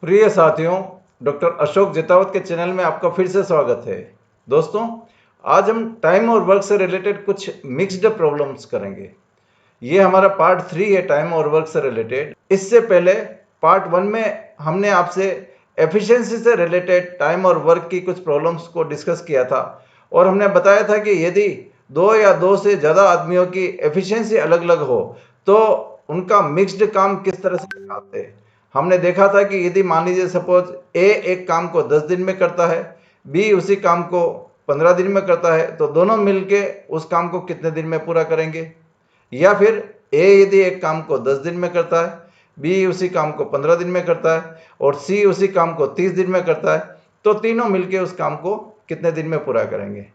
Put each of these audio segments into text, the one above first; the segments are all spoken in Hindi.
प्रिय साथियों, डॉक्टर अशोक जितावत के चैनल में आपका फिर से स्वागत है। दोस्तों, आज हम टाइम और वर्क से रिलेटेड कुछ मिक्स्ड प्रॉब्लम्स करेंगे। ये हमारा पार्ट 3 है टाइम और वर्क से रिलेटेड। इससे पहले पार्ट 1 में हमने आपसे एफिशिएंसी से रिलेटेड टाइम और वर्क की कुछ प्रॉब्लम्स को डिस्कस किया था और हमने बताया था कि यदि दो या दो से ज़्यादा आदमियों की एफिशिएंसी अलग-अलग हो तो उनका मिक्स्ड काम किस तरह से निकालते हैं। हमने देखा था कि यदि मान लीजिए सपोज ए एक काम को 10 दिन में करता है, बी उसी काम को 15 दिन में करता है, तो दोनों मिलके उस काम को कितने दिन में पूरा करेंगे। या फिर ए यदि एक काम को 10 दिन में करता है, बी उसी काम को 15 दिन में करता है और सी उसी काम को 30 दिन में करता है, तो तीनों मिलके उस काम को कितने दिन में पूरा करेंगे।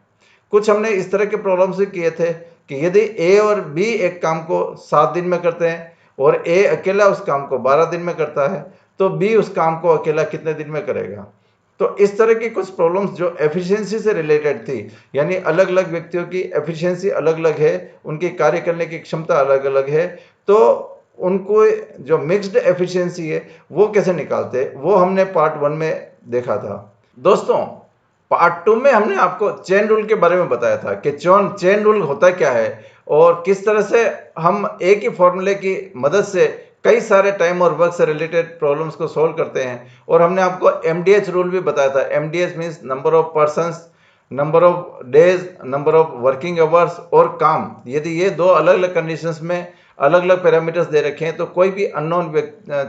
कुछ हमने इस तरह के प्रॉब्लम्स भी किए थे कि यदि ए और बी एक काम को 7 दिन में करते हैं और ए अकेला उस काम को 12 दिन में करता है, तो बी उस काम को अकेला कितने दिन में करेगा। तो इस तरह की कुछ प्रॉब्लम्स जो एफिशिएंसी से रिलेटेड थी, यानी अलग अलग व्यक्तियों की एफिशिएंसी अलग अलग है, उनकी कार्य करने की क्षमता अलग अलग है, तो उनको जो मिक्स्ड एफिशिएंसी है वो कैसे निकालते हैं, वो हमने पार्ट 1 में देखा था। दोस्तों, पार्ट 2 में हमने आपको चेन रूल के बारे में बताया था कि चेन रूल होता क्या है और किस तरह से हम एक ही फॉर्मूले की मदद से कई सारे टाइम और वर्क से रिलेटेड प्रॉब्लम्स को सॉल्व करते हैं। और हमने आपको एमडीएच रूल भी बताया था। MDH means number of persons, number of days, number of working hours और काम। यदि ये दो अलग अलग कंडीशंस में अलग अलग पैरामीटर्स दे रखे हैं तो कोई भी अननोन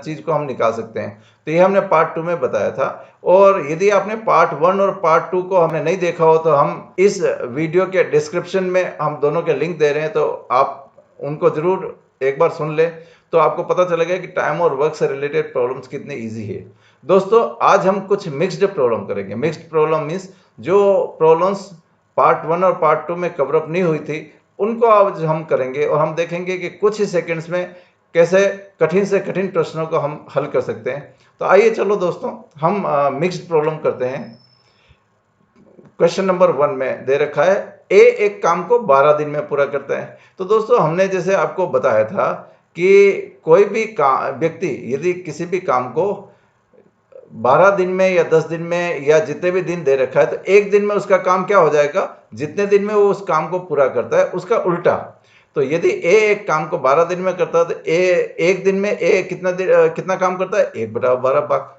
चीज को हम निकाल सकते हैं। तो ये हमने पार्ट 2 में बताया था। और यदि आपने पार्ट 1 और पार्ट 2 को हमने नहीं देखा हो तो हम इस वीडियो के डिस्क्रिप्शन में हम दोनों के लिंक दे रहे हैं, तो आप उनको जरूर एक बार सुन लें, तो आपको पता चलेगा कि टाइम और वर्क से रिलेटेड प्रॉब्लम्स कितने इजी है। दोस्तों, आज हम कुछ मिक्स्ड प्रॉब्लम करेंगे। मिक्स्ड प्रॉब्लम मीन्स जो प्रॉब्लम्स पार्ट 1 और पार्ट 2 में कवर अप नहीं हुई थी उनको आज हम करेंगे और हम देखेंगे कि कुछ ही सेकंड्स में कैसे कठिन से कठिन प्रश्नों को हम हल कर सकते हैं। तो आइए चलो दोस्तों, हम मिक्स्ड प्रॉब्लम करते हैं। क्वेश्चन नंबर 1 में दे रखा है ए एक काम को 12 दिन में पूरा करता है। तो दोस्तों, हमने जैसे आपको बताया था कि कोई भी व्यक्ति यदि किसी भी काम को 12 दिन में या 10 दिन में या जितने भी दिन दे रखा है, तो एक दिन में उसका काम क्या हो जाएगा, जितने दिन में वो उस काम को पूरा करता है उसका उल्टा। तो यदि ए एक काम को 12 दिन में करता है तो ए एक दिन में ए कितना काम करता है, 1/12 भाग।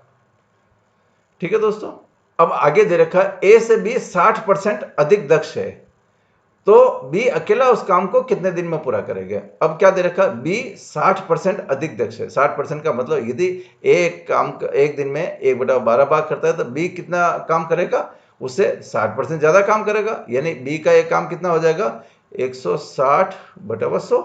ठीक है दोस्तों। अब आगे दे रखा है ए से बी 60% अधिक दक्ष है, तो बी अकेला उस काम को कितने दिन में पूरा करेगा। अब क्या दे रखा है, बी 60% अधिक दक्ष है। 60% का मतलब यदि ए एक दिन में 1/12 भाग करता है तो बी कितना काम करेगा, उससे 60% ज्यादा काम करेगा। यानी बी का एक काम कितना हो जाएगा, 160/100।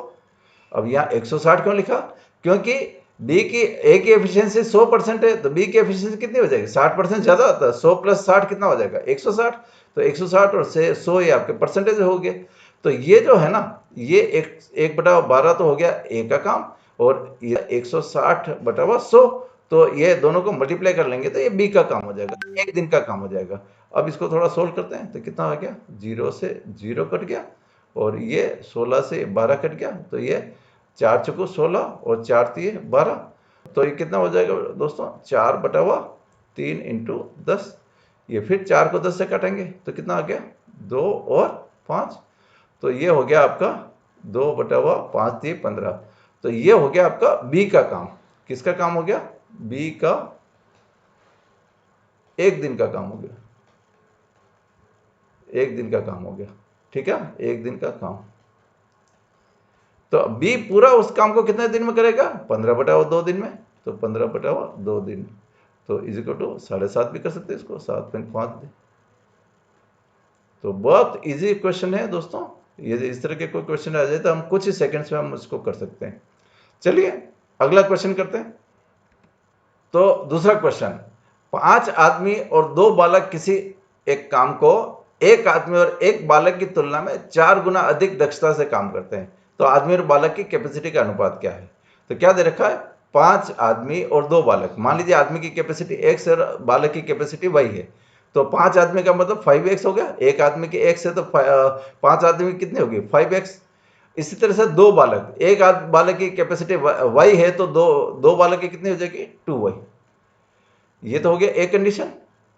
अब यहाँ 160 क्यों लिखा, क्योंकि बी की ए की एफिशिएंसी 100% है, तो बी की एफिशिएंसी कितनी हो जाएगी, 60% ज्यादा होता है। 100 + 60 कितना हो जाएगा, 160। तो 160 और से 100 ये आपके परसेंटेज हो गए। तो ये जो है ना, ये 1/12 तो हो गया ए का काम, और ये 160/100, तो ये दोनों को मल्टीप्लाई कर लेंगे तो ये बी का काम हो जाएगा, एक दिन का काम हो जाएगा। अब इसको थोड़ा सोल्व करते हैं तो कितना हो गया, 0 से 0 कट गया और ये 16 से 12 कट गया, तो ये 4 चौको 16 और 4 तिये 12। तो ये कितना हो जाएगा दोस्तों, 4/3 × 10। ये फिर 4 को 10 से काटेंगे तो कितना आ गया, 2 और 5। तो ये हो गया आपका 2/5 × 15। तो ये हो गया आपका बी का काम। किसका काम हो गया, बी का एक दिन का काम हो गया, एक दिन का काम हो गया। ठीक है, एक दिन का काम। तो बी पूरा उस काम को कितने दिन में करेगा, 15/2 दिन में। तो 15/2 दिन, तो = 7.5 भी कर सकते हैं इसको, 7.5 दिन। तो बहुत इजी क्वेश्चन है दोस्तों। ये इस तरह के कोई क्वेश्चन आ जाए तो हम कुछ ही सेकंड्स में हम उसको कर सकते हैं। चलिए अगला क्वेश्चन करते हैं। तो दूसरा क्वेश्चन, 5 आदमी और 2 बालक किसी एक काम को एक आदमी और एक बालक की तुलना में 4 गुना अधिक दक्षता से काम करते हैं। तो आदमी और बालक की कैपेसिटी का अनुपात क्या है। तो क्या दे रखा है, 5 आदमी और 2 बालक। मान लीजिए आदमी की कैपेसिटी x है और बालक की कैपेसिटी y है। तो 5 आदमी का मतलब 5x हो गया, एक आदमी की x है तो 5 आदमी कितने होगी, 5x। इसी तरह से 2 बालक, एक बालक की कैपेसिटी y है तो दो बालक की कितनी हो जाएगी, 2y। ये तो हो गया एक कंडीशन।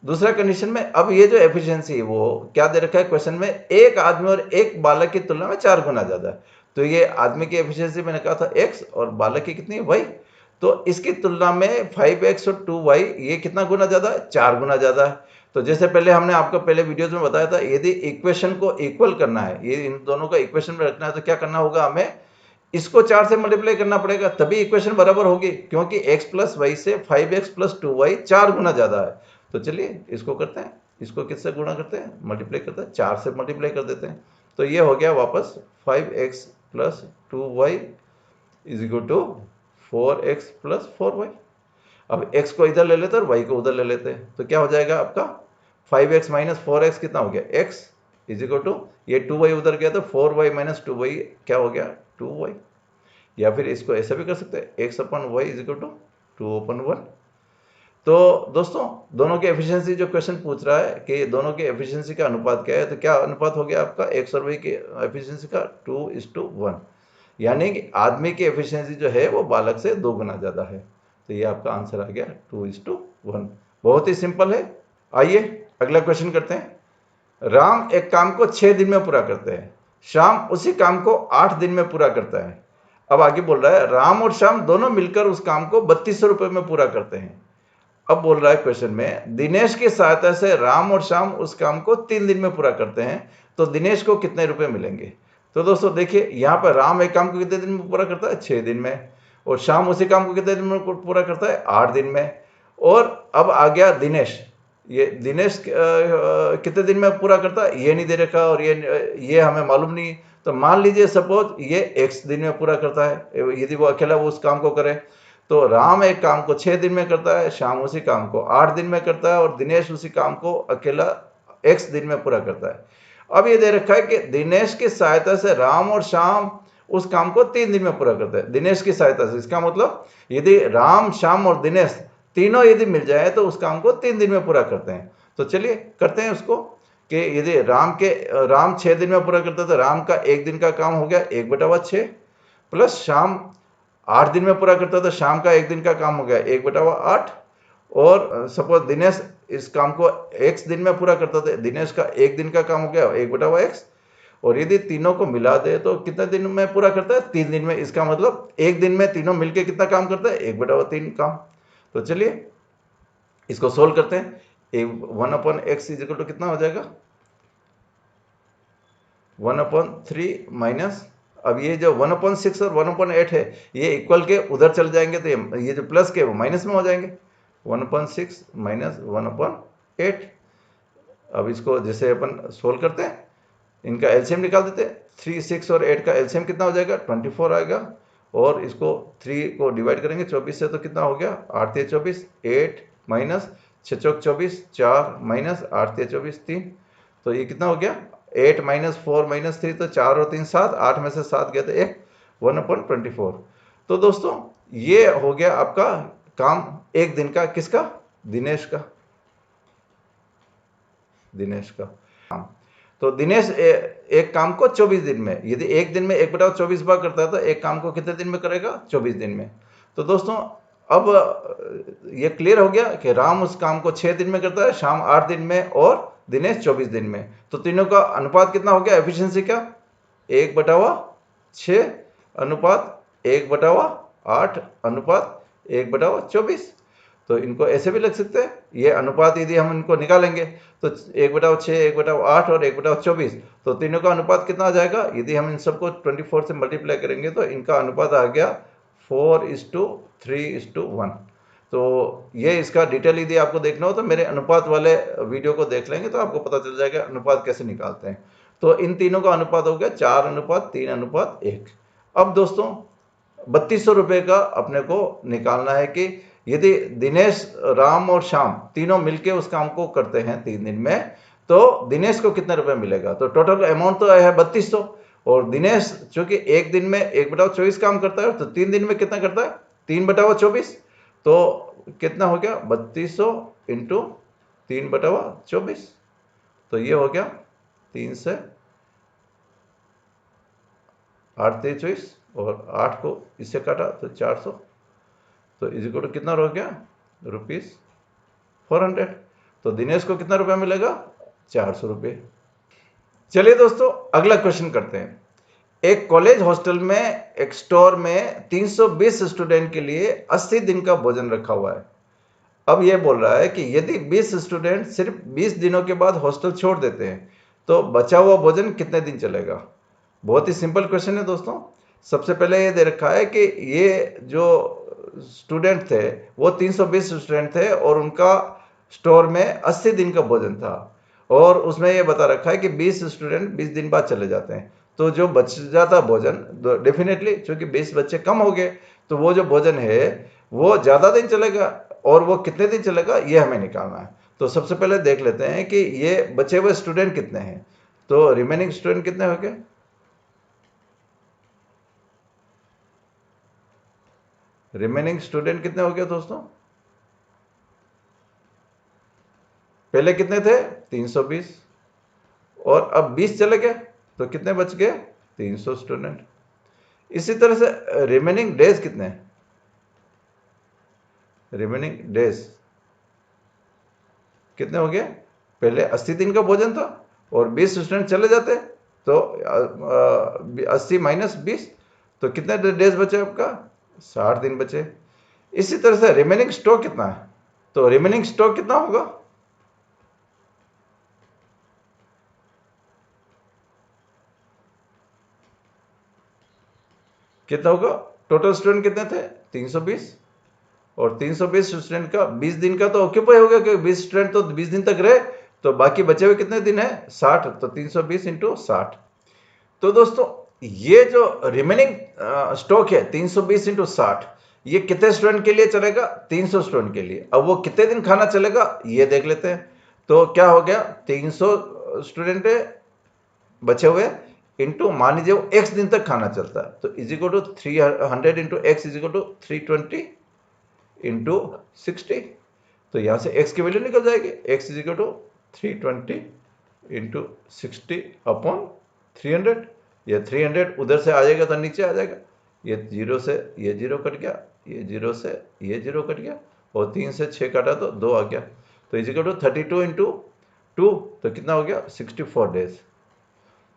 दूसरा कंडीशन में अब ये जो एफिशिएंसी है वो क्या दे रखा है क्वेश्चन में, एक आदमी और एक बालक की तुलना में 4 गुना ज्यादा है। तो ये आदमी की एफिशिएंसी मैंने कहा था x और बालक की कितनी है y, तो इसकी तुलना में 5x और 2y ये कितना गुना ज्यादा है, 4 गुना ज्यादा है। तो जैसे पहले हमने आपको पहले वीडियोज में बताया था, यदि इक्वेशन को इक्वल करना है, ये इन दोनों का इक्वेशन में रखना है, तो क्या करना होगा, हमें इसको 4 से मल्टीप्लाई करना पड़ेगा, तभी इक्वेशन बराबर होगी, क्योंकि x प्लस वाई से 5x प्लस 2y 4 गुना ज्यादा है। तो चलिए इसको करते हैं, इसको किससे गुणा करते हैं, मल्टीप्लाई करते हैं, 4 से मल्टीप्लाई कर देते हैं। तो ये हो गया वापस 5x plus 2y is equal to 4x plus 4y। अब x को इधर ले लेते हैं और y को उधर ले लेते हैं, तो क्या हो जाएगा आपका 5x माइनस 4x कितना हो गया, x इज इक्वल टू, ये 2y उधर गया तो 4y माइनस 2y क्या हो गया 2y। या फिर इसको ऐसा भी कर सकते हैं, x upon y is equal to 2/1। तो दोस्तों दोनों के एफिशिएंसी जो क्वेश्चन पूछ रहा है कि दोनों के एफिशिएंसी का अनुपात क्या है, तो क्या अनुपात हो गया आपका x और y की एफिशिएंसी का 2:1, यानी कि आदमी की एफिशिएंसी जो है वो बालक से 2 गुना ज्यादा है। तो ये आपका आंसर आ गया 2:1। बहुत ही सिंपल है। आइए अगला क्वेश्चन करते हैं। राम एक काम को 6 दिन में पूरा करते हैं, श्याम उसी काम को 8 दिन में पूरा करता है। अब आगे बोल रहा है राम और श्याम दोनों मिलकर उस काम को 3200 रुपए में पूरा करते हैं। अब बोल रहा है क्वेश्चन में, दिनेश की सहायता से राम और श्याम उस काम को 3 दिन में पूरा करते हैं, तो दिनेश को कितने रुपए मिलेंगे। तो दोस्तों देखिए यहाँ पर राम एक काम को कितने दिन में पूरा करता है, 6 दिन में, और श्याम उसी काम को कितने दिन में पूरा करता है, 8 दिन में। और अब आ गया दिनेश, ये दिनेश कितने दिन में पूरा करता है ये नहीं दे रखा, और ये हमें मालूम नहीं। तो मान लीजिए सपोज ये x दिन में पूरा करता है, यदि वो अकेला वो उस काम को करे, तो राम एक काम को 6 दिन में करता है, श्याम उसी काम को 8 दिन में करता है, और दिनेश उसी काम को अकेला x दिन में पूरा करता है। अब ये दे रखा है कि दिनेश की सहायता से राम और श्याम उस काम को 3 दिन में पूरा करता है, दिनेश की सहायता से। इसका मतलब यदि राम श्याम और दिनेश तीनों यदि मिल जाए तो उस काम को 3 दिन में पूरा करते हैं। तो चलिए करते हैं उसको, कि यदि राम 6 दिन में पूरा करता है तो राम का 1 दिन का काम हो गया 1/6, प्लस श्याम 8 दिन में पूरा करता है तो शाम का 1 दिन का काम हो गया 1/8, और सपोज दिनेश इस काम को x दिन में पूरा करता था, दिनेश का 1 दिन का काम हो गया 1/x, और यदि तीनों को मिला दे तो कितने दिन में पूरा करता है, 3 दिन में। इसका मतलब 1 दिन में तीनों मिलके कितना काम करता है, 1/3 काम। तो चलिए इसको सोल्व करते हैं। 1/x इज इक्वल टू कितना हो जाएगा, 1/3 माइनस, अब ये जो 1/6 और 1/8 है ये इक्वल के उधर चल जाएंगे, तो ये जो प्लस के वो माइनस में हो जाएंगे, 1/6 माइनस 1/8। अब इसको जैसे अपन सोल्व करते हैं, इनका एलसीएम निकाल देते हैं। 3, 6 और 8 का एलसीएम कितना हो जाएगा, 24 आएगा, और इसको 3 को डिवाइड करेंगे 24 से तो कितना हो गया, 8 3 24, 8 माइनस 6 चौक 24, 4 माइनस 8 3 24 3, तो ये कितना हो गया 8 माइनस 4 माइनस 3, तो 4 और 3 7, 8 में से 7 गया तो 1, 1/24। तो दोस्तों ये हो गया आपका काम 1 दिन का, किसका, दिनेश का, दिनेश का काम। तो दिनेश एक काम को 24 दिन में, यदि 1 दिन में 1/24 बार करता है तो एक काम को कितने दिन में करेगा, 24 दिन में। तो दोस्तों अब ये क्लियर हो गया कि राम उस काम को 6 दिन में करता है, शाम 8 दिन में, और दिनेश 24 दिन में। तो तीनों का अनुपात कितना हो गया, एफिशिएंसी का 1/6 अनुपात 1/8 अनुपात 1/24। तो इनको ऐसे भी लिख सकते हैं, ये अनुपात यदि हम इनको निकालेंगे तो 1/6 1/8 और 1/24, तो तीनों का अनुपात कितना आ जाएगा, यदि हम इन सबको 24 से मल्टीप्लाई करेंगे तो इनका अनुपात आ गया 4:3:1। तो ये इसका डिटेल यदि आपको देखना हो तो मेरे अनुपात वाले वीडियो को देख लेंगे तो आपको पता चल जाएगा अनुपात कैसे निकालते हैं। तो इन तीनों का अनुपात हो गया 4:3:1। अब दोस्तों 3200 रुपये का अपने को निकालना है कि यदि दिनेश राम और श्याम तीनों मिलके उस काम को करते हैं 3 दिन में, तो दिनेश को कितने रुपए मिलेगा। तो टोटल अमाउंट तो है 3200, और दिनेश चूंकि 1 दिन में 1/24 काम करता है, तो 3 दिन में कितना करता है, 3/24, तो कितना हो गया 3200 इंटू 3/24, तो ये हो गया 3 से 8 3 24, और 8 को इससे काटा तो 400, तो इज इक्वल टू कितना हो गया, ₹400। 400। तो दिनेश को कितना रुपया मिलेगा? 400 रुपये। चलिए दोस्तों अगला क्वेश्चन करते हैं। एक कॉलेज हॉस्टल में एक स्टोर में 320 स्टूडेंट के लिए 80 दिन का भोजन रखा हुआ है। अब यह बोल रहा है कि यदि 20 स्टूडेंट सिर्फ 20 दिनों के बाद हॉस्टल छोड़ देते हैं तो बचा हुआ भोजन कितने दिन चलेगा? बहुत ही सिंपल क्वेश्चन है दोस्तों। सबसे पहले ये दे रखा है कि ये जो स्टूडेंट थे वो 320 स्टूडेंट थे और उनका स्टोर में 80 दिन का भोजन था, और उसमें ये बता रखा है कि 20 स्टूडेंट 20 दिन बाद चले जाते हैं। तो जो बच जाता भोजन डेफिनेटली, क्योंकि 20 बच्चे कम हो गए, तो वो जो भोजन है वो ज़्यादा दिन चलेगा, और वो कितने दिन चलेगा ये हमें निकालना है। तो सबसे पहले देख लेते हैं कि ये बचे हुए स्टूडेंट कितने हैं। तो रिमेनिंग स्टूडेंट कितने हो गए? रिमेनिंग स्टूडेंट कितने हो गए दोस्तों? पहले कितने थे? 320, और अब 20 चले गए, तो कितने बच गए? 300 स्टूडेंट। इसी तरह से रिमेनिंग डेज कितने हैं? रिमेनिंग डेज कितने हो गए? पहले 80 दिन का भोजन था और 20 स्टूडेंट चले जाते, तो 80 माइनस 20, तो कितने डेज बचे आपका? 60 दिन बचे। इसी तरह से रिमेनिंग स्टॉक कितना है? तो रिमेनिंग स्टॉक कितना होगा? कितना होगा? टोटल स्टूडेंट कितने थे? 320, और 320 स्टूडेंट का 20 दिन का तो ऑक्यूपाई हो गया, क्योंकि 20 स्टूडेंट तो 20 दिन तक रहे, तो बाकी बचे हुए कितने दिन है? 60, तो 320 इंटू 60। तो दोस्तों ये जो रिमेनिंग स्टॉक है 320 इंटू 60, ये कितने स्टूडेंट के लिए चलेगा? 300 स्टूडेंट के लिए। अब वो कितने दिन खाना चलेगा ये देख लेते हैं। तो क्या हो गया? 300 स्टूडेंट बचे हुए इंटू, मान लीजिए वो x दिन तक खाना चलता है, तो is equal to 300 into x is equal to 320 into 60। तो यहाँ से x की वैल्यू निकल जाएगी, x is equal to 320 into 60 upon 300। ये 300 उधर से आ जाएगा तो नीचे आ जाएगा, ये 0 से ये 0 कट गया, ये 0 से ये 0 कट गया, और 3 से 6 काटा तो 2 आ गया। तो इज इक्वल टू 32 इंटू 2, तो कितना हो गया? 64 डेज।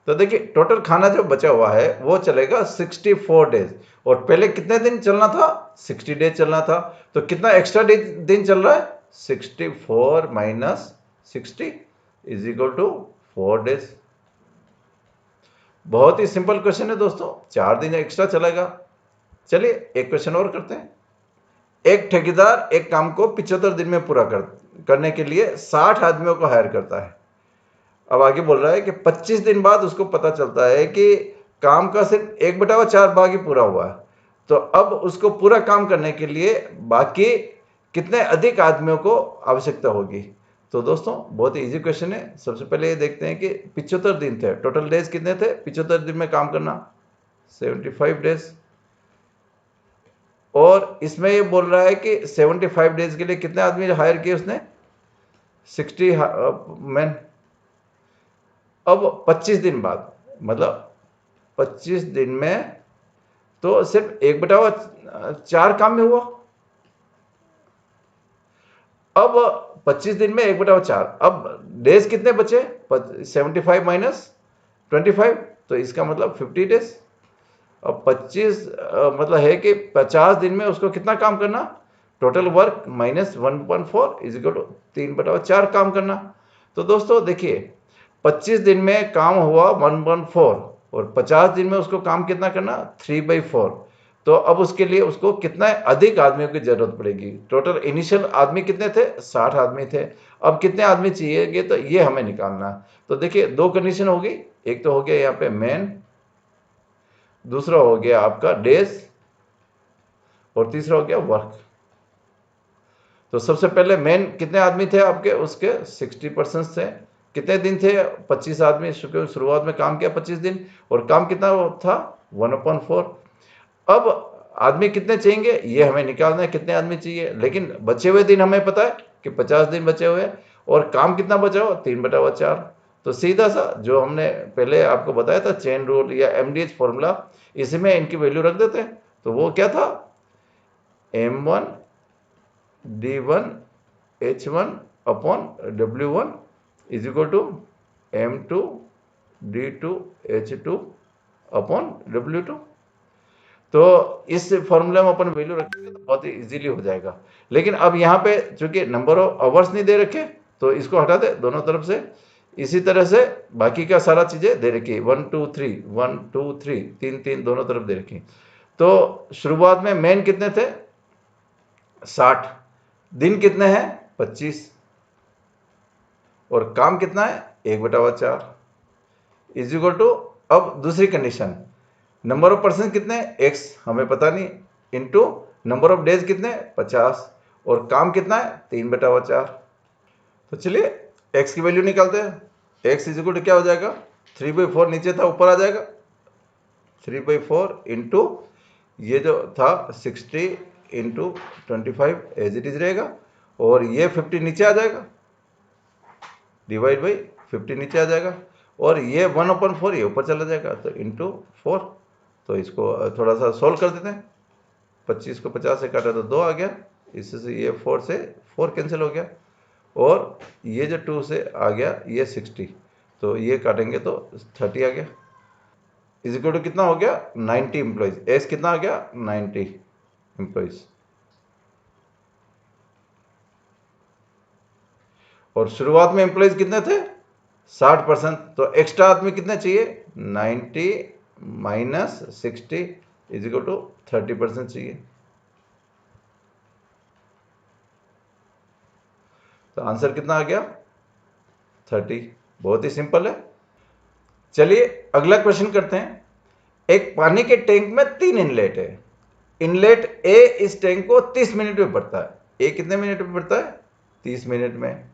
तो देखिए टोटल खाना जो बचा हुआ है वो चलेगा 64 डेज, और पहले कितने दिन चलना था? 60 डेज चलना था। तो कितना एक्स्ट्रा दिन चल रहा है? 64 minus 60 is equal to 4 days. बहुत ही सिंपल क्वेश्चन है दोस्तों, 4 दिन एक्स्ट्रा चलेगा। चलिए एक क्वेश्चन और करते हैं। एक ठेकेदार एक काम को 75 दिन में पूरा करने के लिए 60 आदमियों को हायर करता है। अब आगे बोल रहा है कि 25 दिन बाद उसको पता चलता है कि काम का सिर्फ 1/4 भाग ही पूरा हुआ है। तो अब उसको पूरा काम करने के लिए बाकी कितने अधिक आदमियों को आवश्यकता होगी? तो दोस्तों बहुत ही इजी क्वेश्चन है। सबसे पहले ये देखते हैं कि 75 दिन थे, टोटल डेज कितने थे 75 दिन में काम करना? 75 डेज। और इसमें ये बोल रहा है कि 75 डेज के लिए कितने आदमी हायर किए उसने? 60 मैन। अब 25 दिन बाद, मतलब 25 दिन में तो सिर्फ 1/4 काम में हुआ। अब 25 दिन में 1/4, अब डेज कितने बचे? 75 माइनस 25, तो इसका मतलब 50 डेज। अब 25 मतलब है कि 50 दिन में उसको कितना काम करना? Total work minus 1/4 is equal to 3/4 काम करना। तो दोस्तों देखिए 25 दिन में काम हुआ 1/4, और 50 दिन में उसको काम कितना करना? 3/4। तो अब उसके लिए उसको कितना अधिक आदमियों की जरूरत पड़ेगी? टोटल इनिशियल आदमी कितने थे? 60 आदमी थे। अब कितने आदमी चाहिए तो ये हमें निकालना। तो देखिए दो कंडीशन होगी, एक तो हो गया यहाँ पे मैन, दूसरा हो गया आपका डेज, और तीसरा हो गया वर्क। तो सबसे पहले मेन कितने आदमी थे आपके? उसके 60% थे। कितने दिन थे? 25 आदमी शुरुआत में काम किया 25 दिन, और काम कितना था? 1/4। अब आदमी कितने चाहिए ये हमें निकालना है, कितने आदमी चाहिए। लेकिन बचे हुए दिन हमें पता है कि 50 दिन बचे हुए हैं, और काम कितना बचा हो? 3/4। तो सीधा सा जो हमने पहले आपको बताया था चेन रूल या MDH फॉर्मूला, इसमें इनकी वैल्यू रख देते हैं। तो वो क्या था? M1 D1 H1 upon W1 is equal to M2 D2 H2 upon W2। तो इस फॉर्मूले में अपन वैल्यू रखेंगे तो बहुत ही इजीली हो जाएगा। लेकिन अब यहाँ पे चूंकि नंबर ऑफ आवर्स नहीं दे रखे तो इसको हटा दे दोनों तरफ से। इसी तरह से बाकी का सारा चीजें दे रखी, 1 2 3 1 2 3 3 3 दोनों तरफ दे रखी। तो शुरुआत में मेन कितने थे 60, दिन कितने हैं 25 और काम कितना है 1/4 इज इक्वल टू। अब दूसरी कंडीशन, नंबर ऑफ पर्सन कितने x हमें पता नहीं, इनटू नंबर ऑफ डेज कितने 50 और काम कितना है 3/4। तो चलिए x की वैल्यू निकालते हैं। x इज इक्वल टू क्या हो जाएगा 3/4 नीचे था ऊपर आ जाएगा 3/4 इंटू ये जो था 60 इंटू 25 एज इट इज रहेगा और ये 50 नीचे आ जाएगा डिवाइड बाई 50 नीचे आ जाएगा और ये 1/4 ये ऊपर चला जाएगा तो इंटू 4। तो इसको थोड़ा सा सोल्व कर देते हैं। 25 को 50 से काटा तो 2 आ गया, इससे ये 4 से 4 कैंसिल हो गया और ये जो 2 से आ गया ये 60, तो ये काटेंगे तो 30 आ गया इज इक्वल टू कितना हो गया 90 एम्प्लॉइज। एस कितना आ गया 90 एम्प्लॉइज और शुरुआत में एम्प्लॉइज कितने थे 60%, तो एक्स्ट्रा आदमी कितने चाहिए 90 माइनस 60 इज इक्वल टू 30% चाहिए। तो आंसर कितना आ गया 30। बहुत ही सिंपल है। चलिए अगला क्वेश्चन करते हैं। एक पानी के टैंक में 3 इनलेट है। इनलेट ए इस टैंक को 30 मिनट में भरता है। ए कितने मिनट में भरता है 30 मिनट में।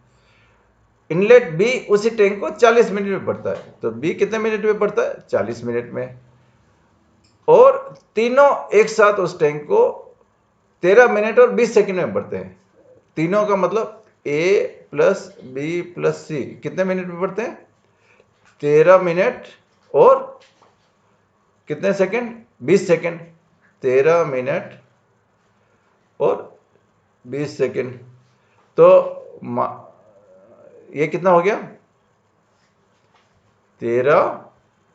इनलेट बी उसी टैंक को 40 मिनट में भरता है, तो बी कितने मिनट में भरता है 40 मिनट में। और तीनों एक साथ उस टैंक को 13 मिनट और 20 सेकंड में भरते हैं। तीनों का मतलब ए प्लस बी प्लस सी कितने मिनट में भरते हैं 13 मिनट और कितने सेकंड 20 सेकंड। 13 मिनट और 20 सेकंड, तो ये कितना हो गया 13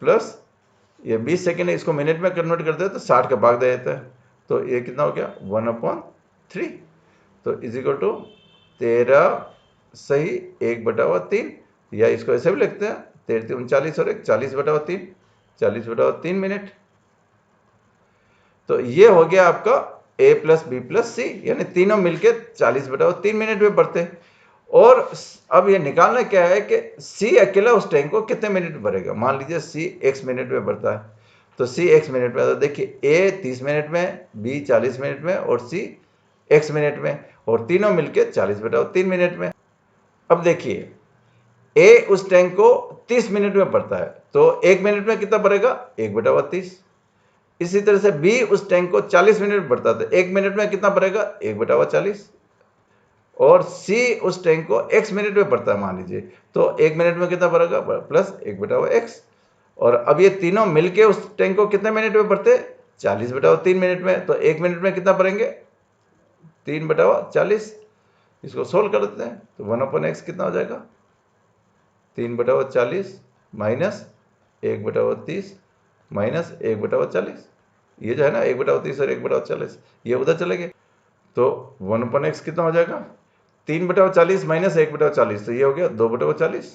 प्लस ये 20 सेकंड है, इसको मिनट में कन्वर्ट करते हैं तो 60 का भाग दे देता है, तो ये कितना हो गया 1/3। तो इज इक्वल टू 13 सही 1/3, या इसको ऐसे भी लिखते हैं 13 39 और 1 40/3 40/3 मिनट। तो ये हो गया आपका a प्लस बी प्लस सी, यानी तीनों मिलके 40/3 मिनट में भरते हैं। और अब ये निकालना क्या है कि C अकेला उस टैंक को कितने मिनट में भरेगा। मान लीजिए C x मिनट में भरता है, तो C x मिनट में, तो देखिए A 30 मिनट में, B 40 मिनट में और C x मिनट में, और तीनों मिलके 40/3 मिनट में। अब देखिए A उस टैंक को 30 मिनट में भरता है, तो 1 मिनट में कितना भरेगा 1/30। इसी तरह से B उस टैंक को 40 मिनट में भरता है, 1 मिनट में कितना भरेगा 1/40। और C उस टैंक को x मिनट में भरता है मान लीजिए, तो 1 मिनट में कितना भरेगा प्लस 1/x। और अब ये तीनों मिलके उस टैंक को कितने मिनट में भरते 40/3 मिनट में, तो 1 मिनट में कितना भरेंगे 3/40। इसको सोल्व कर देते हैं तो 1/x कितना हो जाएगा 3/40 माइनस 1/30 माइनस 1/40। ये जो है ना 1/30 और 1/40 ये उधर चले गए, तो 1/x कितना हो जाएगा 3/40 माइनस 1/40, तो ये हो गया 2/40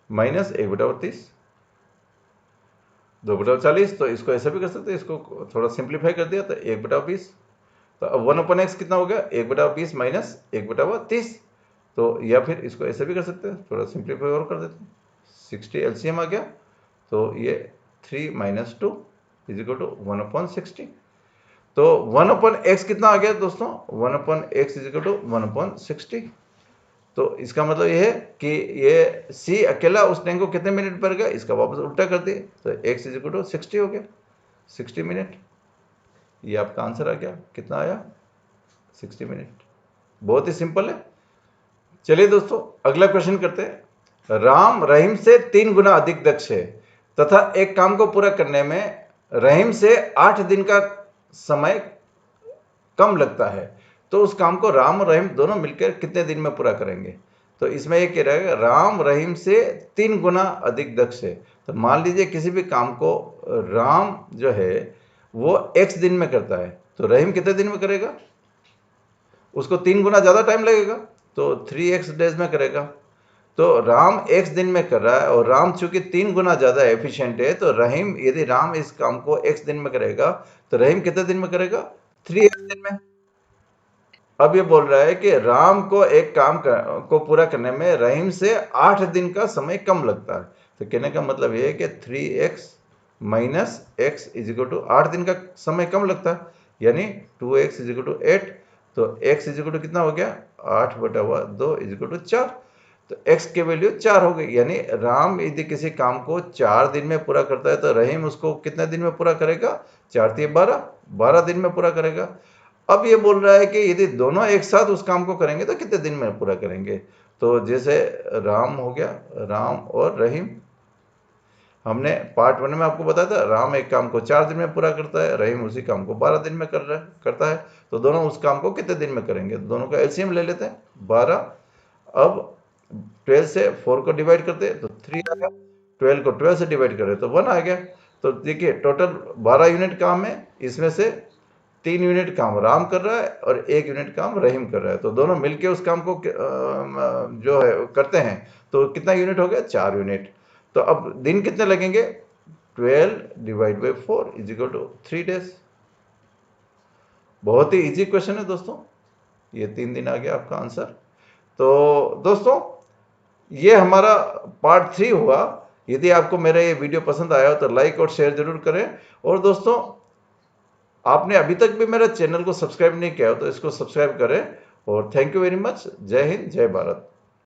माइनस 1/30 2/40। तो इसको ऐसे भी कर सकते हैं, इसको थोड़ा सिंप्लीफाई कर दिया तो 1/20। तो अब 1/x कितना हो गया 1/20 माइनस 1/30। तो या फिर इसको ऐसे भी कर सकते हैं, थोड़ा सिंप्लीफाई और कर देते हैं, 60 एलसीएम आ गया, तो ये 3 माइनस 2 इज इक्वल टू 1/60। तो 1/x कितना आ गया दोस्तों 1/x इज इक्वल टू 1/60। तो इसका मतलब ये है कि ये C अकेला उस टैंक को कितने मिनट भर गया, इसका वापस उल्टा कर दिए तो x इज इक्वल टू 60 हो गया 60 मिनट। ये आपका आंसर आ गया, कितना आया 60 मिनट। बहुत ही सिंपल है। चलिए दोस्तों अगला क्वेश्चन करते हैं। राम रहीम से 3 गुना अधिक दक्ष है तथा एक काम को पूरा करने में रहीम से 8 दिन का समय कम लगता है, तो उस काम को राम और रहीम दोनों मिलकर कितने दिन में पूरा करेंगे। तो इसमें ये कह रहेगा राम रहीम से 3 गुना अधिक दक्ष है। तो मान लीजिए किसी भी काम को राम जो है वो x दिन में करता है, तो रहीम कितने दिन में करेगा, उसको 3 गुना ज़्यादा टाइम लगेगा, तो 3x डेज में करेगा। तो राम x दिन में कर रहा है और राम चूंकि 3 गुना ज़्यादा एफिशिएंट है, तो रहीम, यदि राम इस काम को x दिन में करेगा तो रहीम कितने दिन में करेगा, 3x दिन में। अब ये बोल रहा है कि राम को एक काम को पूरा करने में रहीम से 8 दिन का समय कम लगता है। तो कहने का मतलब ये है कि 3x minus x is equal to 8 दिन का समय कम लगता है, यानी 2x इज इक्वल टू 8। तो x इज इक्वल टू कितना हो गया, 8/2 इज इक्वल टू 4। तो x की वैल्यू 4 हो गई, यानी राम यदि किसी काम को 4 दिन में पूरा करता है तो रहीम उसको कितने दिन में पूरा करेगा, 4 × 12 दिन में पूरा करेगा। अब ये बोल रहा है कि यदि दोनों एक साथ उस काम को करेंगे तो कितने दिन में पूरा करेंगे। तो जैसे राम हो गया, राम और रहीम, हमने पार्ट 1 में आपको बताया था राम एक काम को 4 दिन में पूरा करता है, रहीम उसी काम को 12 दिन में करता है। तो दोनों उस काम को कितने दिन में करेंगे, दोनों का एलसीएम ले लेते हैं 12। अब 12 से 4 को डिवाइड करते हैं तो 3 आ गया, 12 को 12 से डिवाइड करें तो 1 आ गया। तो देखिए टोटल 12 यूनिट काम है, इसमें से 3 यूनिट काम राम कर रहा है और 1 यूनिट काम रहीम कर रहा है। तो दोनों मिलके उस काम को जो है करते हैं, तो कितना यूनिट हो गया, 4 यूनिट। तो अब दिन कितने लगेंगे, 12/4 इज इक्वल टू 3 डेज। बहुत ही इजी क्वेश्चन है दोस्तों, ये 3 दिन आ गया आपका आंसर। तो दोस्तों ये हमारा पार्ट 3 हुआ। यदि आपको मेरा ये वीडियो पसंद आया हो तो लाइक और शेयर जरूर करें। और दोस्तों आपने अभी तक भी मेरा चैनल को सब्सक्राइब नहीं किया हो तो इसको सब्सक्राइब करें। और थैंक यू वेरी मच। जय हिंद, जय भारत।